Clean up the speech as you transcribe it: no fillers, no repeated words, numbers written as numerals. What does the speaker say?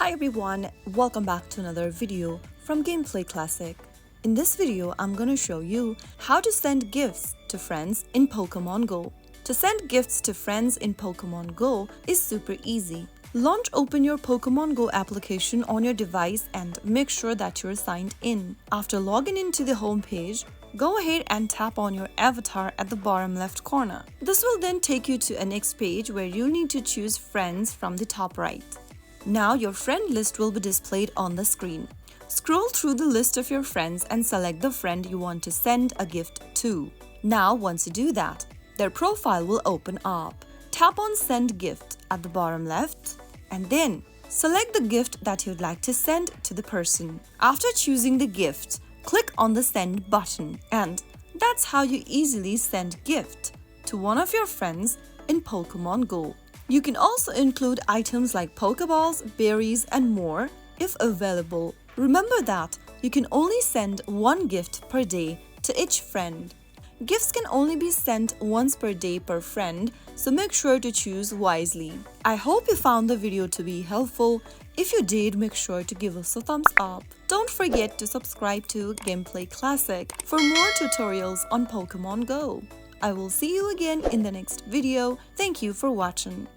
Hi everyone, welcome back to another video from Gameplay Classic. In this video, I'm gonna show you how to send gifts to friends in Pokémon Go. To send gifts to friends in Pokémon Go is super easy. Open your Pokémon Go application on your device and make sure that you're signed in. After logging into the home page, go ahead and tap on your avatar at the bottom left corner. This will then take you to a next page where you'll need to choose friends from the top right. Now your friend list will be displayed on the screen. Scroll through the list of your friends and select the friend you want to send a gift to. Now once you do that, their profile will open up. Tap on Send Gift at the bottom left and then select the gift that you'd like to send to the person. After choosing the gift, click on the Send button, and that's how you easily send gift to one of your friends in Pokémon Go. You can also include items like Pokeballs, berries, and more if available. Remember that you can only send one gift per day to each friend. Gifts can only be sent once per day per friend, so make sure to choose wisely. I hope you found the video to be helpful. If you did, make sure to give us a thumbs up. Don't forget to subscribe to Gameplay Classic for more tutorials on Pokémon Go. I will see you again in the next video. Thank you for watching.